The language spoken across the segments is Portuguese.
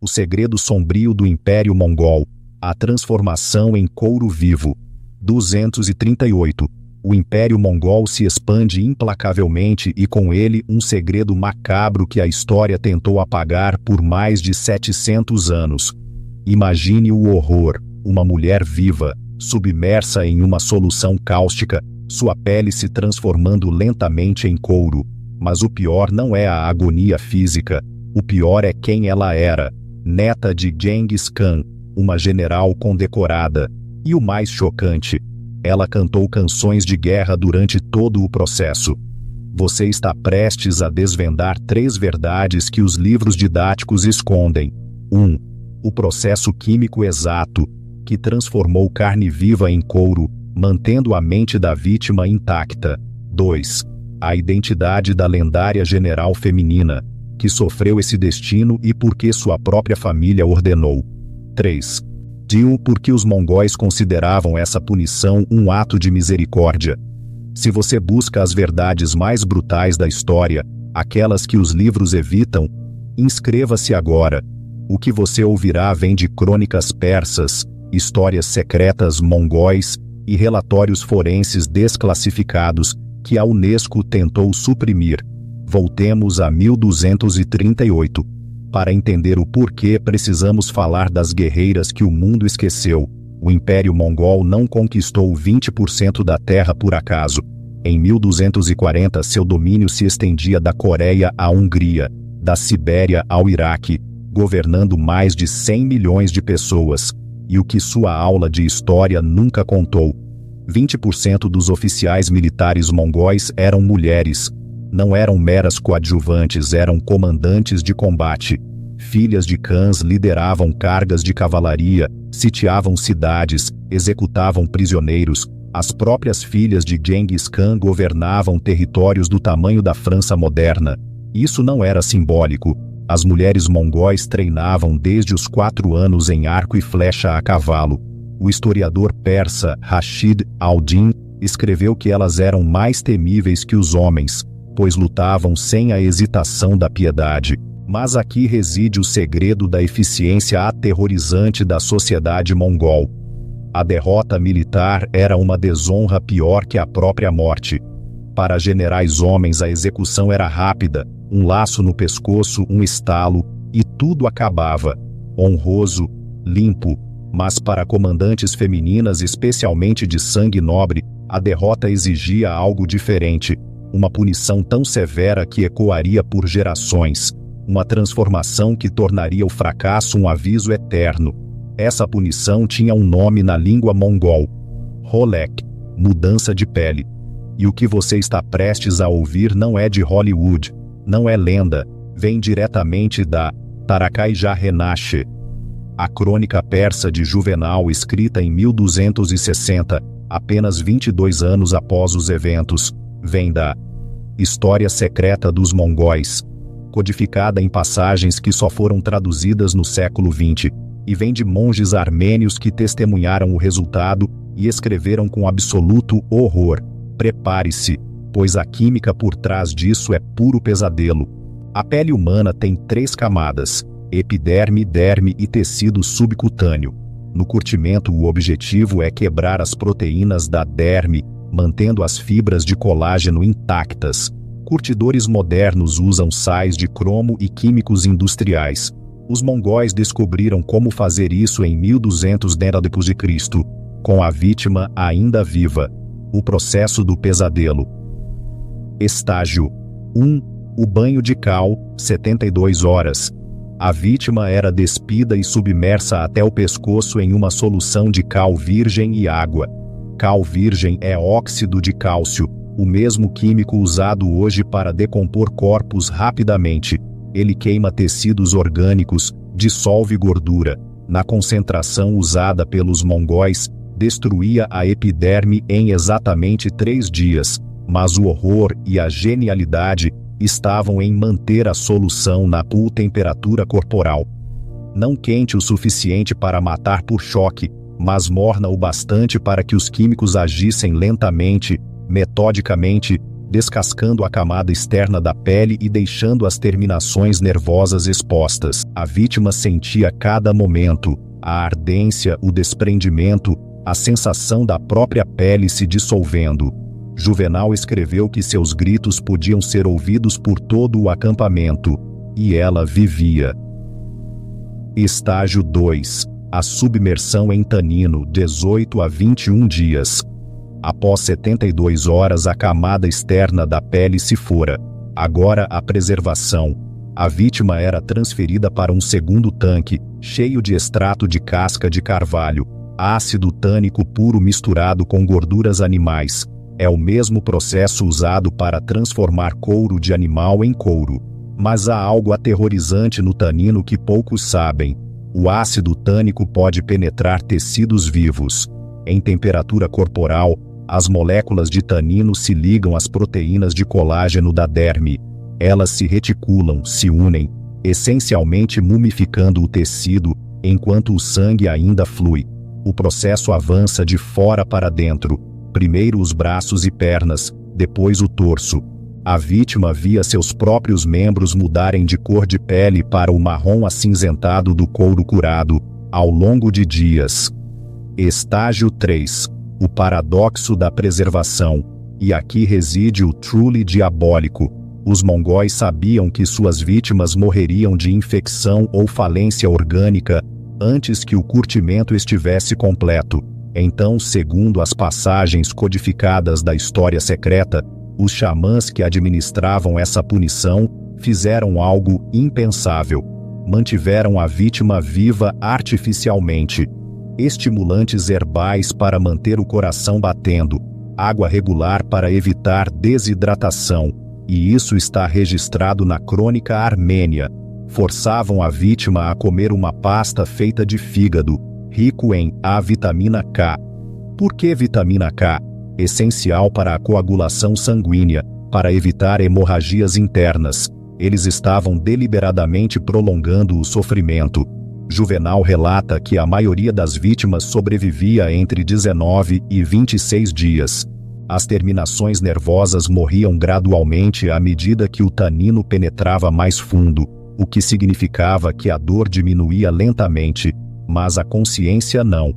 O segredo sombrio do Império Mongol. A transformação em couro vivo. 238. O Império Mongol se expande implacavelmente e com ele um segredo macabro que a história tentou apagar por mais de 700 anos. Imagine o horror, uma mulher viva, submersa em uma solução cáustica, sua pele se transformando lentamente em couro. Mas o pior não é a agonia física, o pior é quem ela era, neta de Genghis Khan, uma general condecorada. E o mais chocante, ela cantou canções de guerra durante todo o processo. Você está prestes a desvendar 3 verdades que os livros didáticos escondem. 1. O processo químico exato, que transformou carne viva em couro, mantendo a mente da vítima intacta. 2. A identidade da lendária general feminina, que sofreu esse destino e porque sua própria família ordenou. 3. Porque os mongóis consideravam essa punição um ato de misericórdia. Se você busca as verdades mais brutais da história, aquelas que os livros evitam, inscreva-se agora. O que você ouvirá vem de crônicas persas, histórias secretas mongóis e relatórios forenses desclassificados que a Unesco tentou suprimir. Voltemos a 1238. Para entender o porquê, precisamos falar das guerreiras que o mundo esqueceu. O Império Mongol não conquistou 20% da terra por acaso. Em 1240, seu domínio se estendia da Coreia à Hungria, da Sibéria ao Iraque, governando mais de 100 milhões de pessoas. E o que sua aula de história nunca contou: 20% dos oficiais militares mongóis eram mulheres. Não eram meras coadjuvantes, eram comandantes de combate. Filhas de Khans lideravam cargas de cavalaria, sitiavam cidades, executavam prisioneiros. As próprias filhas de Genghis Khan governavam territórios do tamanho da França moderna. Isso não era simbólico. As mulheres mongóis treinavam desde os 4 anos em arco e flecha a cavalo. O historiador persa Rashid al-Din escreveu que elas eram mais temíveis que os homens, pois lutavam sem a hesitação da piedade. Mas aqui reside o segredo da eficiência aterrorizante da sociedade mongol. A derrota militar era uma desonra pior que a própria morte. Para generais homens a execução era rápida, um laço no pescoço, um estalo, e tudo acabava. Honroso, limpo. Mas para comandantes femininas, especialmente de sangue nobre, a derrota exigia algo diferente. Uma punição tão severa que ecoaria por gerações. Uma transformação que tornaria o fracasso um aviso eterno. Essa punição tinha um nome na língua mongol: Holek, mudança de pele. E o que você está prestes a ouvir não é de Hollywood, não é lenda, vem diretamente da Tarakay-Jar-Renashe, a crônica persa de Juvenal, escrita em 1260, apenas 22 anos após os eventos. Vem da História Secreta dos Mongóis, codificada em passagens que só foram traduzidas no século XX, e vem de monges armênios que testemunharam o resultado e escreveram com absoluto horror. Prepare-se, pois a química por trás disso é puro pesadelo. A pele humana tem 3 camadas: epiderme, derme e tecido subcutâneo. No curtimento, o objetivo é quebrar as proteínas da derme, mantendo as fibras de colágeno intactas. Curtidores modernos usam sais de cromo e químicos industriais. Os mongóis descobriram como fazer isso em 1200 d.C., com a vítima ainda viva. O processo do pesadelo. Estágio 1. O banho de cal, 72 horas. A vítima era despida e submersa até o pescoço em uma solução de cal virgem e água. Cal virgem é óxido de cálcio, o mesmo químico usado hoje para decompor corpos rapidamente. Ele queima tecidos orgânicos, dissolve gordura. Na concentração usada pelos mongóis, destruía a epiderme em exatamente 3 dias, mas o horror e a genialidade estavam em manter a solução na temperatura corporal. Não quente o suficiente para matar por choque, mas morna o bastante para que os químicos agissem lentamente, metodicamente, descascando a camada externa da pele e deixando as terminações nervosas expostas. A vítima sentia cada momento a ardência, o desprendimento, a sensação da própria pele se dissolvendo. Juvenal escreveu que seus gritos podiam ser ouvidos por todo o acampamento, e ela vivia. Estágio 2. A submersão em tanino, 18 a 21 dias. Após 72 horas a camada externa da pele se fora. Agora a preservação. A vítima era transferida para um segundo tanque, cheio de extrato de casca de carvalho, ácido tânico puro misturado com gorduras animais. É o mesmo processo usado para transformar couro de animal em couro. Mas há algo aterrorizante no tanino que poucos sabem. O ácido tânico pode penetrar tecidos vivos. Em temperatura corporal, as moléculas de tanino se ligam às proteínas de colágeno da derme. Elas se reticulam, se unem, essencialmente mumificando o tecido, enquanto o sangue ainda flui. O processo avança de fora para dentro, primeiro os braços e pernas, depois o torso. A vítima via seus próprios membros mudarem de cor de pele para o marrom acinzentado do couro curado, ao longo de dias. Estágio 3. O paradoxo da preservação. E aqui reside o truly diabólico. Os mongóis sabiam que suas vítimas morreriam de infecção ou falência orgânica antes que o curtimento estivesse completo. Então, segundo as passagens codificadas da história secreta, os xamãs que administravam essa punição fizeram algo impensável. Mantiveram a vítima viva artificialmente. Estimulantes herbais para manter o coração batendo, água regular para evitar desidratação, e isso está registrado na crônica armênia. Forçavam a vítima a comer uma pasta feita de fígado, rico em A vitamina K. Por que vitamina K? Essencial para a coagulação sanguínea, para evitar hemorragias internas. Eles estavam deliberadamente prolongando o sofrimento. Juvenal relata que a maioria das vítimas sobrevivia entre 19 e 26 dias. As terminações nervosas morriam gradualmente à medida que o tanino penetrava mais fundo, o que significava que a dor diminuía lentamente, mas a consciência não.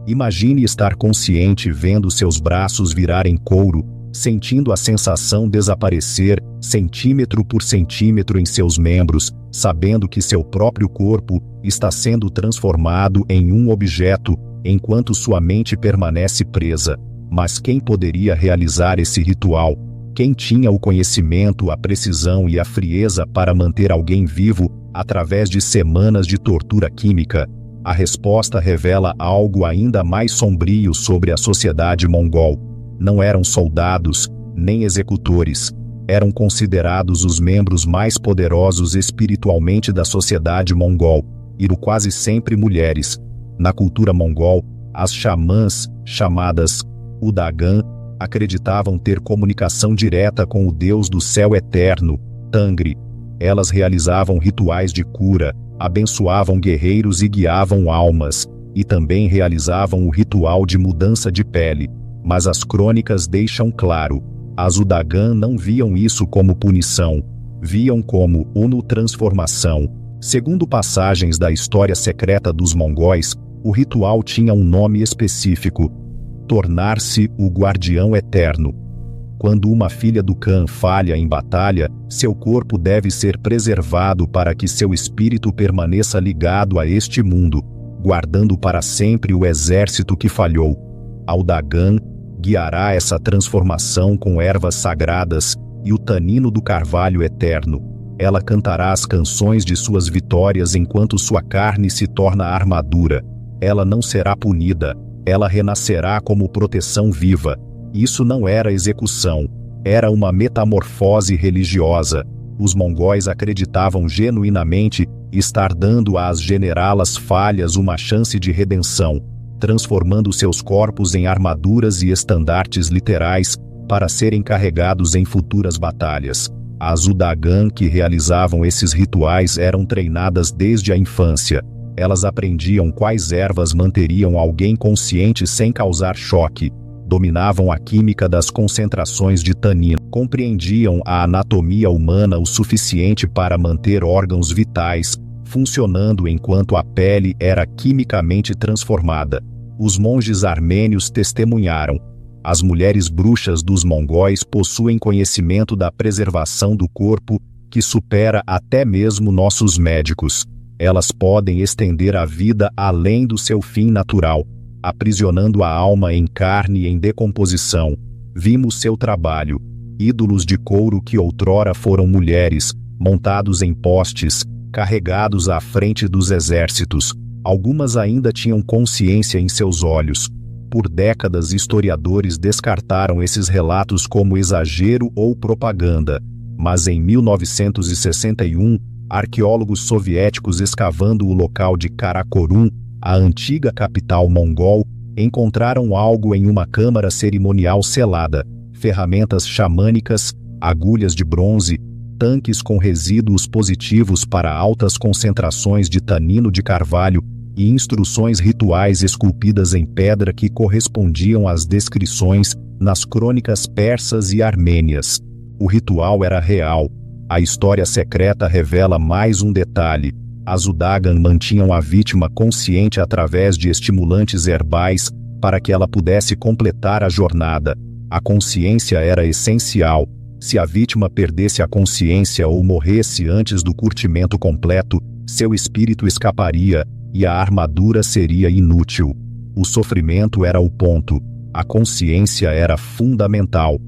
Imagine estar consciente vendo seus braços virarem couro, sentindo a sensação desaparecer centímetro por centímetro em seus membros, sabendo que seu próprio corpo está sendo transformado em um objeto, enquanto sua mente permanece presa. Mas quem poderia realizar esse ritual? Quem tinha o conhecimento, a precisão e a frieza para manter alguém vivo através de semanas de tortura química? A resposta revela algo ainda mais sombrio sobre a sociedade mongol. Não eram soldados, nem executores. Eram considerados os membros mais poderosos espiritualmente da sociedade mongol, e quase sempre mulheres. Na cultura mongol, as xamãs, chamadas Udagan, acreditavam ter comunicação direta com o Deus do céu eterno, Tangri. Elas realizavam rituais de cura, abençoavam guerreiros e guiavam almas, e também realizavam o ritual de mudança de pele. Mas as crônicas deixam claro, as Udagan não viam isso como punição, viam como transformação. Segundo passagens da história secreta dos mongóis, o ritual tinha um nome específico: tornar-se o guardião eterno. Quando uma filha do Khan falha em batalha, seu corpo deve ser preservado para que seu espírito permaneça ligado a este mundo, guardando para sempre o exército que falhou. Aldagan guiará essa transformação com ervas sagradas e o tanino do carvalho eterno. Ela cantará as canções de suas vitórias enquanto sua carne se torna armadura. Ela não será punida, ela renascerá como proteção viva. Isso não era execução, era uma metamorfose religiosa. Os mongóis acreditavam genuinamente estar dando às generalas falhas uma chance de redenção, transformando seus corpos em armaduras e estandartes literais para serem carregados em futuras batalhas. As Udagan que realizavam esses rituais eram treinadas desde a infância. Elas aprendiam quais ervas manteriam alguém consciente sem causar choque. dominavam a química das concentrações de tanino, compreendiam a anatomia humana o suficiente para manter órgãos vitais funcionando enquanto a pele era quimicamente transformada. Os monges armênios testemunharam: as mulheres bruxas dos mongóis possuem conhecimento da preservação do corpo que supera até mesmo nossos médicos. Elas podem estender a vida além do seu fim natural, aprisionando a alma em carne em decomposição. Vimos seu trabalho, ídolos de couro que outrora foram mulheres, montados em postes, carregados à frente dos exércitos. Algumas ainda tinham consciência em seus olhos. Por décadas, historiadores descartaram esses relatos como exagero ou propaganda, mas em 1961, arqueólogos soviéticos escavando o local de Karakorum, a antiga capital mongol, encontraram algo em uma câmara cerimonial selada: ferramentas xamânicas, agulhas de bronze, tanques com resíduos positivos para altas concentrações de tanino de carvalho e instruções rituais esculpidas em pedra que correspondiam às descrições nas crônicas persas e armênias. O ritual era real. A história secreta revela mais um detalhe: as Udagan mantinham a vítima consciente através de estimulantes herbais para que ela pudesse completar a jornada. A consciência era essencial. Se a vítima perdesse a consciência ou morresse antes do curtimento completo, seu espírito escaparia e a armadura seria inútil. O sofrimento era o ponto. A consciência era fundamental.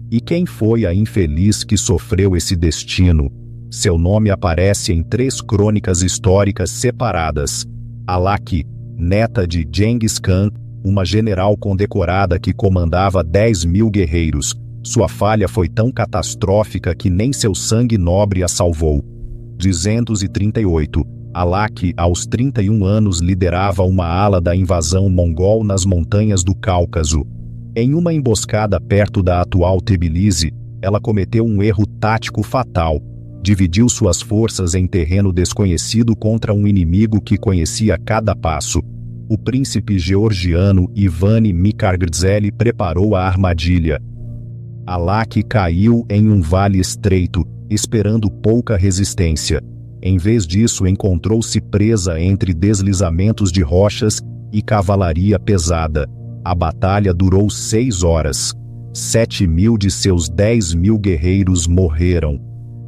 E quem foi a infeliz que sofreu esse destino? Seu nome aparece em 3 crônicas históricas separadas. Alaki, neta de Genghis Khan, uma general condecorada que comandava 10.000 guerreiros. Sua falha foi tão catastrófica que nem seu sangue nobre a salvou. 238. Alaki, aos 31 anos, liderava uma ala da invasão mongol nas montanhas do Cáucaso. Em uma emboscada perto da atual Tbilisi, ela cometeu um erro tático fatal. Dividiu suas forças em terreno desconhecido contra um inimigo que conhecia cada passo. O príncipe georgiano Ivane Mikargdzeli preparou a armadilha. Alaki caiu em um vale estreito, esperando pouca resistência. Em vez disso, encontrou-se presa entre deslizamentos de rochas e cavalaria pesada. A batalha durou 6 horas. 7.000 de seus 10.000 guerreiros morreram.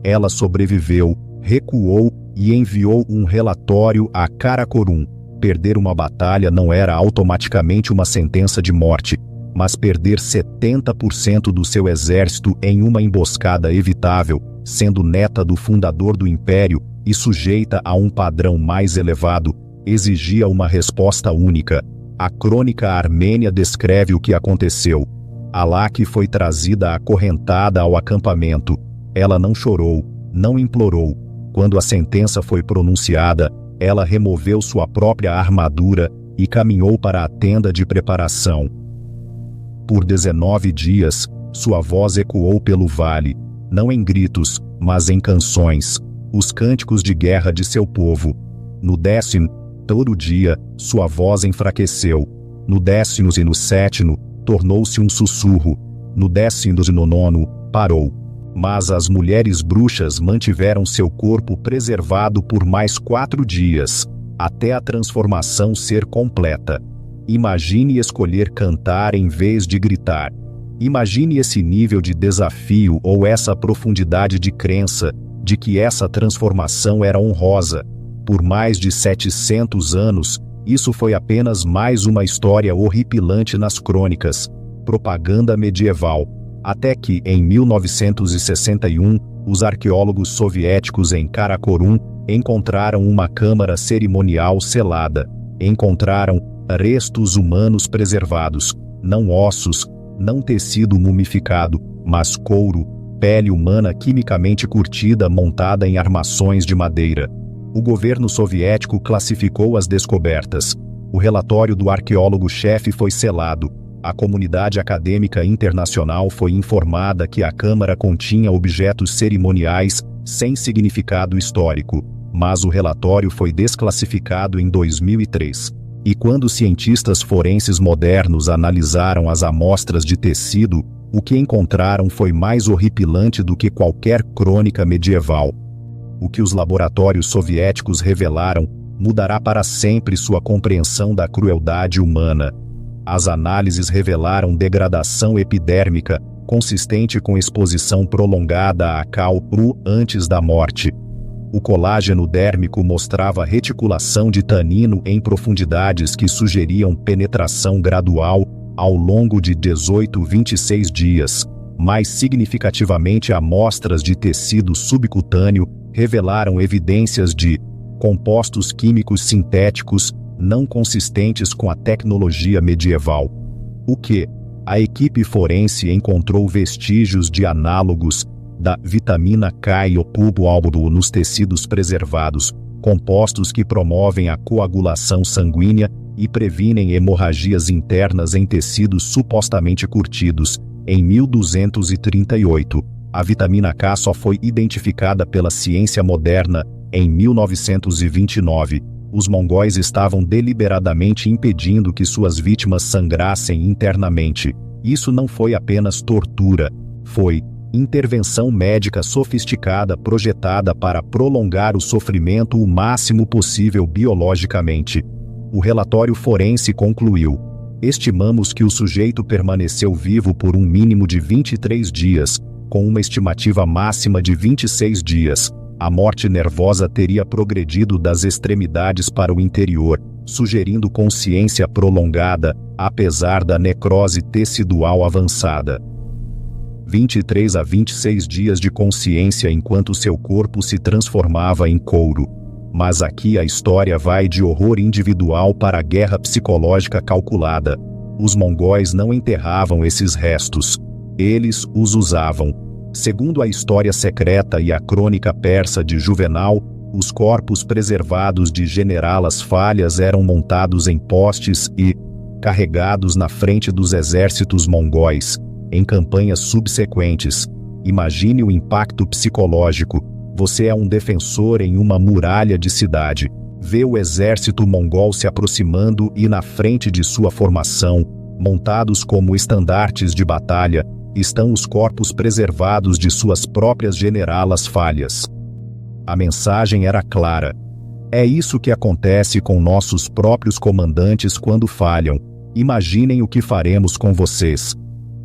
Ela sobreviveu, recuou e enviou um relatório a Karakorum. Perder uma batalha não era automaticamente uma sentença de morte, mas perder 70% do seu exército em uma emboscada evitável, sendo neta do fundador do império e sujeita a um padrão mais elevado, exigia uma resposta única. A crônica armênia descreve o que aconteceu. Alaki foi trazida acorrentada ao acampamento. Ela não chorou, não implorou. Quando a sentença foi pronunciada, ela removeu sua própria armadura e caminhou para a tenda de preparação. Por 19 dias, sua voz ecoou pelo vale, não em gritos, mas em canções, os cânticos de guerra de seu povo. No 10º dia, sua voz enfraqueceu. No 10º e no 7º, tornou-se um sussurro. No 19º, parou. Mas as mulheres bruxas mantiveram seu corpo preservado por mais 4 dias, até a transformação ser completa. Imagine escolher cantar em vez de gritar. Imagine esse nível de desafio ou essa profundidade de crença de que essa transformação era honrosa. Por mais de 700 anos, isso foi apenas mais uma história horripilante nas crônicas, propaganda medieval. Até que, em 1961, os arqueólogos soviéticos em Karakorum encontraram uma câmara cerimonial selada. Encontraram restos humanos preservados, não ossos, não tecido mumificado, mas couro, pele humana quimicamente curtida montada em armações de madeira. O governo soviético classificou as descobertas. O relatório do arqueólogo-chefe foi selado. A comunidade acadêmica internacional foi informada que a câmara continha objetos cerimoniais sem significado histórico, mas o relatório foi desclassificado em 2003. E quando cientistas forenses modernos analisaram as amostras de tecido, o que encontraram foi mais horripilante do que qualquer crônica medieval. O que os laboratórios soviéticos revelaram mudará para sempre sua compreensão da crueldade humana. As análises revelaram degradação epidérmica, consistente com exposição prolongada a cal-ru antes da morte. O colágeno dérmico mostrava reticulação de tanino em profundidades que sugeriam penetração gradual ao longo de 18-26 dias. Mais significativamente, amostras de tecido subcutâneo revelaram evidências de compostos químicos sintéticos não consistentes com a tecnologia medieval. O que? A equipe forense encontrou vestígios de análogos da vitamina K e opubo nos tecidos preservados, compostos que promovem a coagulação sanguínea e previnem hemorragias internas em tecidos supostamente curtidos. Em 1238, a vitamina K só foi identificada pela ciência moderna em 1929. Os mongóis estavam deliberadamente impedindo que suas vítimas sangrassem internamente. Isso não foi apenas tortura, foi intervenção médica sofisticada projetada para prolongar o sofrimento o máximo possível biologicamente. O relatório forense concluiu: estimamos que o sujeito permaneceu vivo por um mínimo de 23 dias, com uma estimativa máxima de 26 dias. A morte nervosa teria progredido das extremidades para o interior, sugerindo consciência prolongada, apesar da necrose tecidual avançada. 23 a 26 dias de consciência enquanto seu corpo se transformava em couro. Mas aqui a história vai de horror individual para a guerra psicológica calculada. Os mongóis não enterravam esses restos. Eles os usavam. Segundo a história secreta e a crônica persa de Juvenal, os corpos preservados de generalas falhas eram montados em postes e carregados na frente dos exércitos mongóis, em campanhas subsequentes. Imagine o impacto psicológico. Você é um defensor em uma muralha de cidade. Vê o exército mongol se aproximando e na frente de sua formação, montados como estandartes de batalha, estão os corpos preservados de suas próprias generalas falhas. A mensagem era clara. É isso que acontece com nossos próprios comandantes quando falham. Imaginem o que faremos com vocês.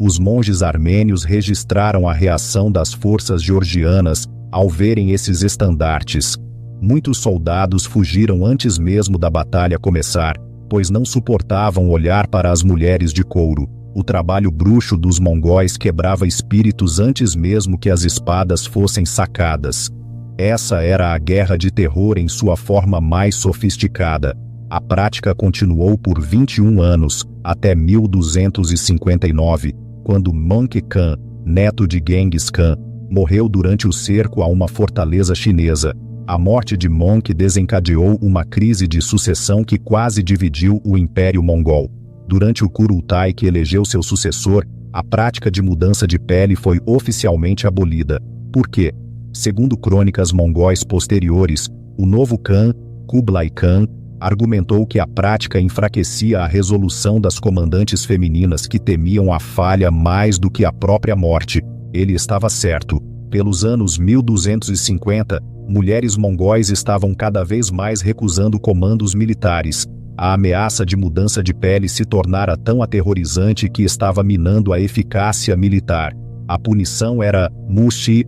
Os monges armênios registraram a reação das forças georgianas ao verem esses estandartes. Muitos soldados fugiram antes mesmo da batalha começar, pois não suportavam olhar para as mulheres de couro. O trabalho bruxo dos mongóis quebrava espíritos antes mesmo que as espadas fossem sacadas. Essa era a guerra de terror em sua forma mais sofisticada. A prática continuou por 21 anos, até 1259, quando Möngke Khan, neto de Genghis Khan, morreu durante o cerco a uma fortaleza chinesa. A morte de Möngke desencadeou uma crise de sucessão que quase dividiu o Império Mongol. Durante o Kurultai que elegeu seu sucessor, a prática de mudança de pele foi oficialmente abolida. Por quê? Segundo crônicas mongóis posteriores, o novo Khan, Kublai Khan, argumentou que a prática enfraquecia a resolução das comandantes femininas que temiam a falha mais do que a própria morte. Ele estava certo. Pelos anos 1250, mulheres mongóis estavam cada vez mais recusando comandos militares. A ameaça de mudança de pele se tornara tão aterrorizante que estava minando a eficácia militar. A punição era,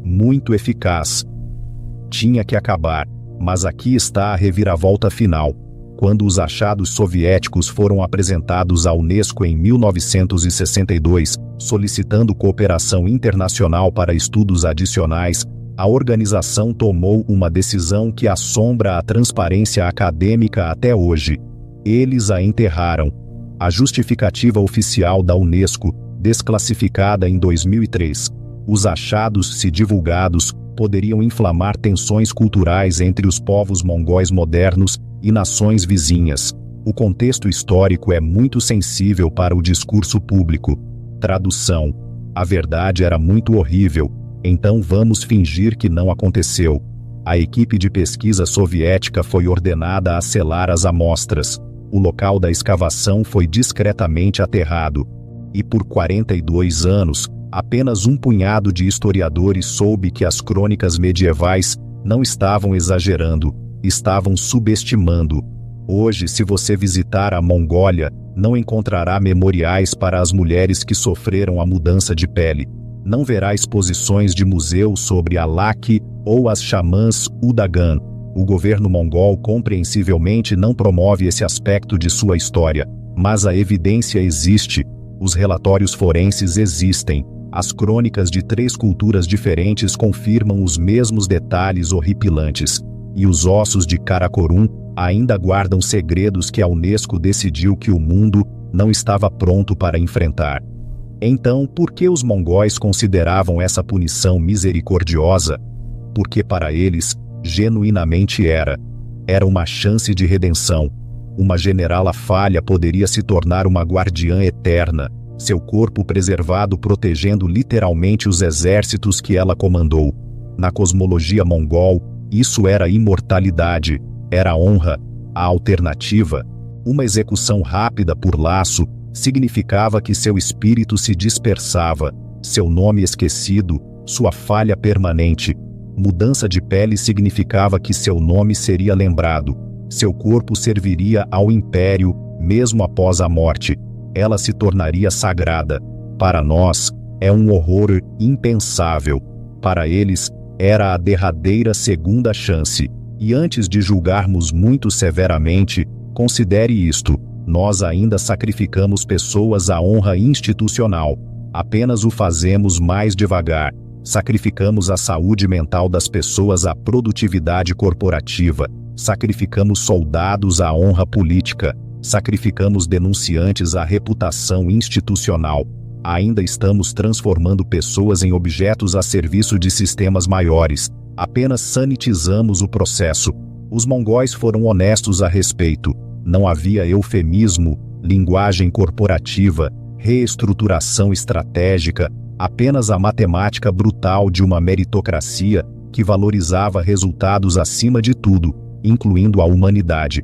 muito eficaz. Tinha que acabar, mas aqui está a reviravolta final. Quando os achados soviéticos foram apresentados à Unesco em 1962, solicitando cooperação internacional para estudos adicionais, a organização tomou uma decisão que assombra a transparência acadêmica até hoje. Eles a enterraram. A justificativa oficial da Unesco, desclassificada em 2003. Os achados, se divulgados, poderiam inflamar tensões culturais entre os povos mongóis modernos e nações vizinhas. O contexto histórico é muito sensível para o discurso público. Tradução: a verdade era muito horrível, então vamos fingir que não aconteceu. A equipe de pesquisa soviética foi ordenada a selar as amostras. o local da escavação foi discretamente aterrado. E por 42 anos, apenas um punhado de historiadores soube que as crônicas medievais não estavam exagerando, estavam subestimando. Hoje, se você visitar a Mongólia, não encontrará memoriais para as mulheres que sofreram a mudança de pele. Não verá exposições de museu sobre a Laki ou as xamãs Udagan. O governo mongol compreensivelmente não promove esse aspecto de sua história, mas a evidência existe, os relatórios forenses existem, as crônicas de 3 culturas diferentes confirmam os mesmos detalhes horripilantes, e os ossos de Karakorum ainda guardam segredos que a Unesco decidiu que o mundo não estava pronto para enfrentar. Então, por que os mongóis consideravam essa punição misericordiosa? Porque para eles, genuinamente era uma chance de redenção. Uma generala falha poderia se tornar uma guardiã eterna, seu corpo preservado protegendo literalmente os exércitos que ela comandou. Na cosmologia mongol, isso era imortalidade, era honra. A alternativa, uma execução rápida por laço, significava que seu espírito se dispersava, seu nome esquecido, sua falha permanente. Mudança de pele significava que seu nome seria lembrado, seu corpo serviria ao império, mesmo após a morte. Ela se tornaria sagrada. Para nós, é um horror impensável. Para eles, era a derradeira segunda chance. E antes de julgarmos muito severamente, considere isto: nós ainda sacrificamos pessoas à honra institucional. Apenas o fazemos mais devagar. Sacrificamos a saúde mental das pessoas à produtividade corporativa. Sacrificamos soldados à honra política. Sacrificamos denunciantes à reputação institucional. Ainda estamos transformando pessoas em objetos a serviço de sistemas maiores. Apenas sanitizamos o processo. Os mongóis foram honestos a respeito. Não havia eufemismo, linguagem corporativa, reestruturação estratégica, apenas a matemática brutal de uma meritocracia que valorizava resultados acima de tudo, incluindo a humanidade.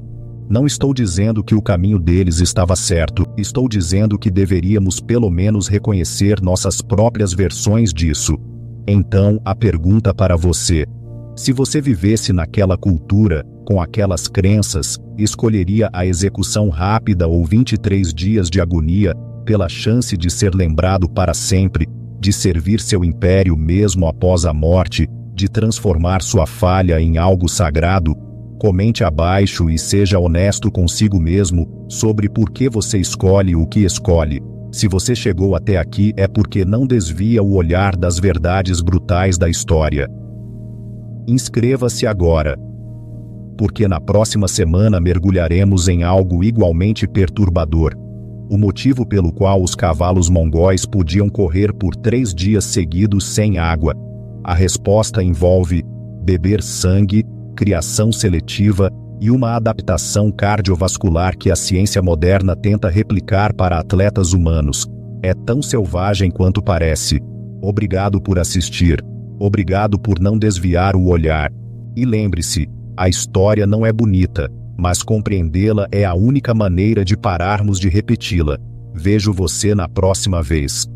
Não estou dizendo que o caminho deles estava certo, estou dizendo que deveríamos pelo menos reconhecer nossas próprias versões disso. Então, a pergunta para você: se você vivesse naquela cultura, com aquelas crenças, escolheria a execução rápida ou 23 dias de agonia, pela chance de ser lembrado para sempre, de servir seu império mesmo após a morte, de transformar sua falha em algo sagrado? Comente abaixo e seja honesto consigo mesmo sobre por que você escolhe o que escolhe. Se você chegou até aqui é porque não desvia o olhar das verdades brutais da história. Inscreva-se agora, porque na próxima semana mergulharemos em algo igualmente perturbador. O motivo pelo qual os cavalos mongóis podiam correr por 3 dias seguidos sem água. A resposta envolve beber sangue, criação seletiva e uma adaptação cardiovascular que a ciência moderna tenta replicar para atletas humanos. É tão selvagem quanto parece. Obrigado por assistir. Obrigado por não desviar o olhar. E lembre-se, a história não é bonita, mas compreendê-la é a única maneira de pararmos de repeti-la. Vejo você na próxima vez.